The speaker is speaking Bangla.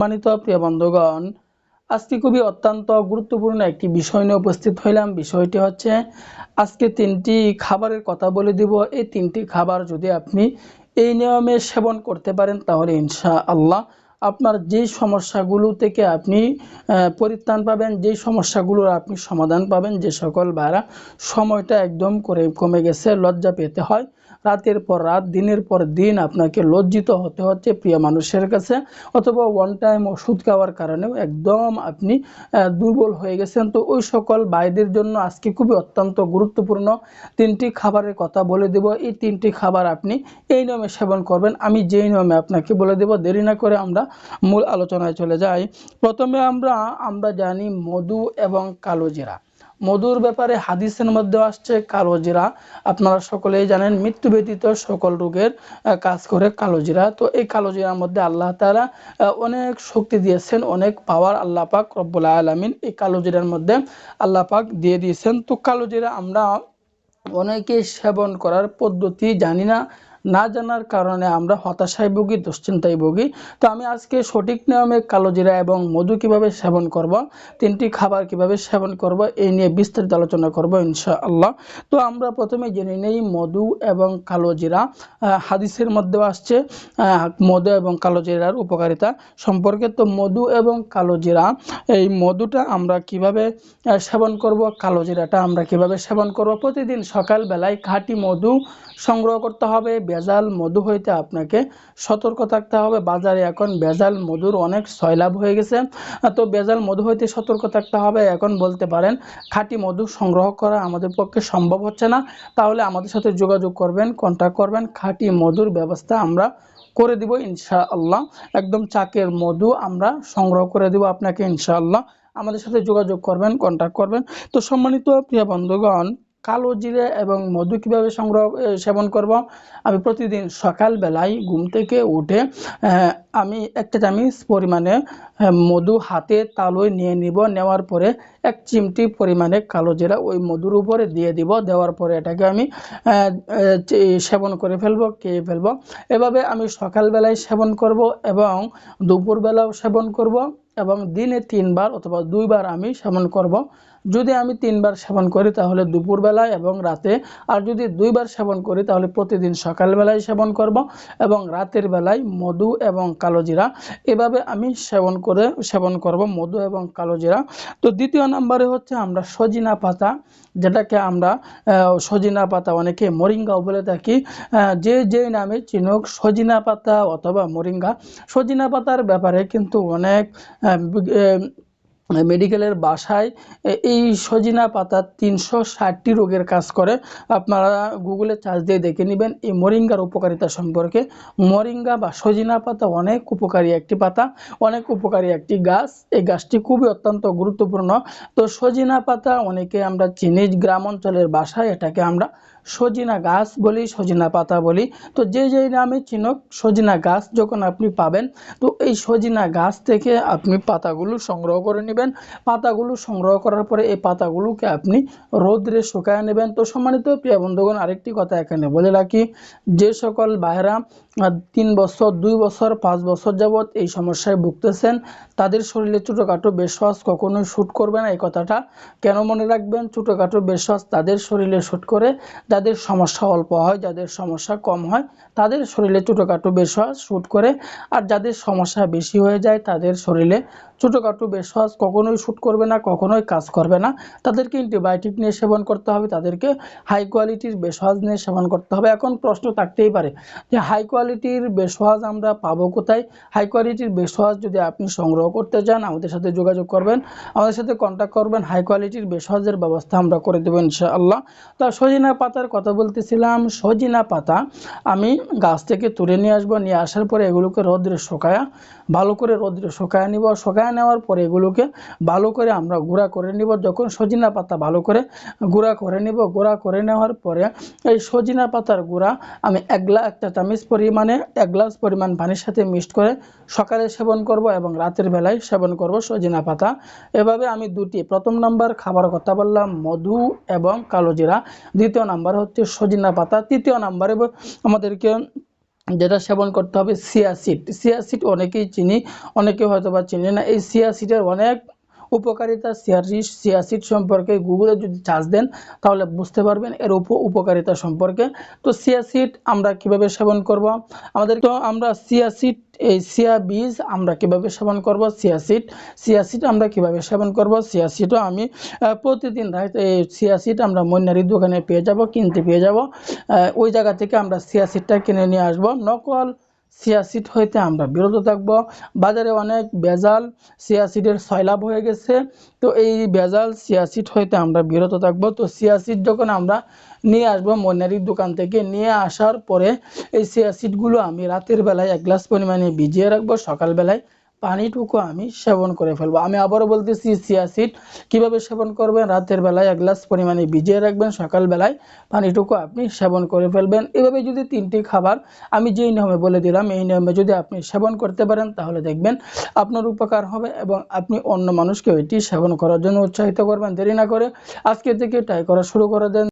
সম্মানিত প্রিয় বন্ধুগণ, আজকে খুবই অত্যন্ত গুরুত্বপূর্ণ একটি বিষয় নিয়ে উপস্থিত হইলাম। বিষয়টি হচ্ছে আজকে 3টি খাবারের কথা বলে দিব। এই 3টি খাবার যদি আপনি এই নিয়মে সেবন করতে পারেন তাহলে ইনশাআল্লাহ আপনার যেই সমস্যাগুলো থেকে আপনি পরিত্রাণ পাবেন, যেই সমস্যাগুলোর আপনি সমাধান পাবেন। যে সকল ভাইরা সময়টা একদম করে কমে গেছে, লজ্জা পেতে হয়, রাতের পর রাত দিনের পর দিন আপনাকে লজ্জিত হতে হচ্ছে প্রিয় মানুষের কাছে, অথবা ওয়ান টাইম ওষুধ খাওয়ার কারণেও একদম আপনি দুর্বল হয়ে গেছেন। তো ওই সকল ভাইদের জন্য আজকে খুবই অত্যন্ত গুরুত্বপূর্ণ 3টি খাবারের কথা বলে দেব। এই 3টি খাবার আপনি এই নিয়মে সেবন করবেন। আমি যেই নিয়মে আপনাকে বলে দেব, দেরি না করে আমরা মূল আলোচনায় চলে যাই। প্রথমে আমরা জানি মধু এবং কালোজিরা। মধুর ব্যাপারে হাদিসের মধ্যে আসছে কালোজিরা আপনারা সকলেই জানেন মৃত্যু ব্যতীত সকল রোগের কাজ করে কালোজিরা। তো এই কালোজিরার মধ্যে আল্লাহ তাআলা অনেক শক্তি দিয়েছেন, অনেক পাওয়ার আল্লাহ পাক রব্বুল আলামিন এই কালোজিরার মধ্যে আল্লাহ পাক দিয়ে দিয়েছেন। তো কালোজিরা আমরা অনেকে সেবন করার পদ্ধতি জানি না, না জানার কারণে আমরা হতাশায় ভুগি, দুশ্চিন্তায় ভুগি। তো আমি আজকে সঠিক নিয়মে কালোজিরা এবং মধু কিভাবে সেবন করব, 3টি খাবার কিভাবে সেবন করব, এই নিয়ে বিস্তারিত আলোচনা করব ইনশাআল্লাহ। তো আমরা প্রথমে জেনে নেই মধু এবং কালোজিরা। হাদিসের মধ্যেও আসছে মধু এবং কালোজিরার উপকারিতা সম্পর্কে। তো মধু এবং কালোজিরা, এই মধুটা আমরা কিভাবে সেবন করব, কালোজিরাটা আমরা কিভাবে সেবন করব। প্রতিদিন সকালবেলায় খাঁটি মধু সংগ্রহ করতে হবে। ভেজাল মধু হইতে আপনাকে সতর্ক থাকতে হবে। বাজারে এখন ভেজাল মধুর অনেক সয়লাভ হয়ে গেছে। তো ভেজাল মধু হইতে সতর্ক থাকতে হবে। এখন বলতে পারেন খাঁটি মধু সংগ্রহ করা আমাদের পক্ষে সম্ভব হচ্ছে না, তাহলে আমাদের সাথে যোগাযোগ করবেন, কন্ট্যাক্ট করবেন, খাঁটি মধুর ব্যবস্থা আমরা করে দিব ইনশাআল্লাহ। একদম চাকের মধু আমরা সংগ্রহ করে দিব আপনাকে ইনশাআল্লাহ। আমাদের সাথে যোগাযোগ করবেন, কন্ট্যাক্ট করবেন। তো সম্মানিত প্রিয় বন্ধুগণ, কালোজিরা এবং মধু কীভাবে সেবন করব। আমি প্রতিদিন সকালবেলায় ঘুম থেকে উঠে আমি 1 চামচ পরিমাণে মধু হাতে তালুয় নিয়ে নিব। নেওয়ার পরে 1 চিমটি পরিমাণে কালোজিরা ওই মধুর উপরে দিয়ে দিব। দেওয়ার পরে এটাকে আমি সেবন করে ফেলবো, খেয়ে ফেলবো। এভাবে আমি সকালবেলায় সেবন করব এবং দুপুরবেলাও সেবন করব এবং দিনে 3 বার অথবা 2 বার আমি সেবন করব। যদি আমি 3 বার সেবন করি তাহলে দুপুরবেলায় এবং রাতে, আর যদি 2 বার সেবন করি তাহলে প্রতিদিন সকালবেলায় সেবন করব এবং রাতের বেলায় মধু এবং কালোজিরা। এভাবে আমি সেবন করব মধু এবং কালোজিরা। তো দ্বিতীয় নম্বরে হচ্ছে আমরা সজিনা পাতা, যেটাকে আমরা সজিনা পাতা অনেকে মরিঙ্গাও বলে থাকি, যে নামে চিনুক, সজিনা পাতা অথবা মরিঙ্গা। সজিনা পাতার ব্যাপারে কিন্তু অনেক মেডিকেলের বাসায় এই সজিনা পাতা 360টি রোগের কাজ করে। আপনারা গুগলে সার্চ দিয়ে দেখে নেবেন এই মরিঙ্গার উপকারিতা সম্পর্কে। মরিঙ্গা বা সজিনা পাতা অনেক উপকারী একটি পাতা, অনেক উপকারী একটি গাছ। এই গাছটি খুবই অত্যন্ত গুরুত্বপূর্ণ। তো সজিনা পাতা অনেকে আমরা চিনি, গ্রাম অঞ্চলের ভাষায় এটাকে আমরা সজিনা গাছ বলি, সজিনা পাতা বলি। তো যেই নামে চিনুক, সজিনা গাছ যখন আপনি পাবেন, তো এই সজিনা গাছ থেকে আপনি পাতাগুলো সংগ্রহ করে নেবেন। পাতাগুলো সংগ্রহ করার পরে এই পাতাগুলোকে আপনি রোদ্রে শুকায় নেবেন। তো সম্মানিত প্রিয় বন্ধুগণ, আরেকটি কথা এখানে বলে রাখি, যে সকল ভাইরা 3 বছর, 2 বছর, 5 বছর যাবৎ এই সমস্যায় ভুগতেছেন, তাদের শরীরে ছোটোখাটো বেশওয়াজ কখনোই শ্যুট করবে না। এই কথাটা কেন মনে রাখবেন, ছোটোখাটো বেশওয়াজ তাদের শরীরে শ্যুট করে যাদের সমস্যা অল্প হয়, যাদের সমস্যা কম হয়, তাদের শরীরে ছোটোখাটো বেশওয়াজ শ্যুট করে। আর যাদের সমস্যা বেশি হয়ে যায় তাদের শরীরে ছোটোখাটো বেশওয়াজ কখনোই শ্যুট করবে না, কখনোই কাজ করবে না। তাদেরকে অ্যান্টিবায়োটিক নিয়ে সেবন করতে হবে, তাদেরকে হাই কোয়ালিটির বেশওয়াজ নিয়ে সেবন করতে হবে। এখন প্রশ্ন থাকতেই পারে যে হাই কোয়ালিটির বেশওয়াজ আমরা পাবো কোথায়? হাই কোয়ালিটির বেশওয়াজ যদি আপনি সংগ্রহ করতে চান আমাদের সাথে যোগাযোগ করবেন, আমাদের সাথে কন্ট্যাক্ট করবেন, হাই কোয়ালিটির বেশওয়াজের ব্যবস্থা আমরা করে দেবো ইনশাআল্লাহ। তো সজিনা পাতার কথা বলতেছিলাম। সজিনা পাতা আমি গাছ থেকে তুলে নিয়ে আসবো, নিয়ে আসার পরে এগুলোকে রোদ্রে শুকায়া, ভালো করে রোদ্রে শুকায় নিব। শুকায় নেওয়ার পরে এগুলোকে ভালো করে আমরা গুঁড়া করে নিব। যখন সজিনা পাতা ভালো করে গুঁড়া করে নিব, গুঁড়া করে নেওয়ার পরে এই সজিনা পাতার গুঁড়া আমি 1 চামচ পরিমাণে 1 গ্লাস পরিমাণ পানির সাথে মিক্সড করে সকালে সেবন করব এবং রাতের বেলায় সেবন করব সজিনা পাতা। এভাবে আমি প্রথম নাম্বার খাবার কথা বললাম মধু এবং কালোজিরা, দ্বিতীয় নাম্বার হচ্ছে সজিনা পাতা, তৃতীয় নাম্বারে আমাদেরকে যেটা সেবন করতে হবে চিয়া সিড। চিয়া সিড অনেকেই চিনি, অনেকে হয়তো বা চিনি না। এই চিয়া সিডের অনেক উপকারিতা। চিয়া সিড সম্পর্কে গুগলে যদি সার্চ দেন তাহলে বুঝতে পারবেন এর উপকারিতা সম্পর্কে। তো চিয়া সিড আমরা কিভাবে সেবন করব, আমরা চিয়া সিড, এই চিয়া বীজ আমরা কিভাবে সেবন করব, চিয়া সিড আমরা কিভাবে সেবন করব। চিয়া সিডও আমি প্রতিদিন রাত, এই চিয়া সিড আমরা মইনারির দোকানে পেয়ে যাব, কিনতে পেয়ে যাব। ওই জায়গা থেকে আমরা চিয়া সিডটা কিনে নিয়ে আসব। নকল চিয়া সিড হইতে আমরা বিরত থাকব। বাজারে অনেক ভেজাল চিয়া সিডের সয়লাভ হয়ে গেছে। তো এই ভেজাল চিয়া সিড হইতে আমরা বিরত থাকব। তো চিয়া সিড যখন আমরা নিয়ে আসবো মইনারির দোকান থেকে, নিয়ে আসার পরে এই চিয়া সিডগুলো আমি রাতের বেলায় 1 গ্লাস পরিমাণে ভিজিয়ে রাখবো, সকালবেলায় পানিটুকু আমি সেবন করে ফেলবো। আমি আবারও বলতেছি, চিয়া সিড কীভাবে সেবন করবেন, রাতের বেলায় 1 গ্লাস পরিমাণে ভিজিয়ে রাখবেন, সকালবেলায় পানিটুকু আপনি সেবন করে ফেলবেন। এভাবে যদি 3টি খাবার আমি যেই নিয়মে বলে দিলাম, এই নিয়মে যদি আপনি সেবন করতে পারেন তাহলে দেখবেন আপনার উপকার হবে এবং আপনি অন্য মানুষকে এটি সেবন করার জন্য উৎসাহিত করবেন। দেরি না করে আজকে থেকে ট্রাই করা শুরু করে দেন।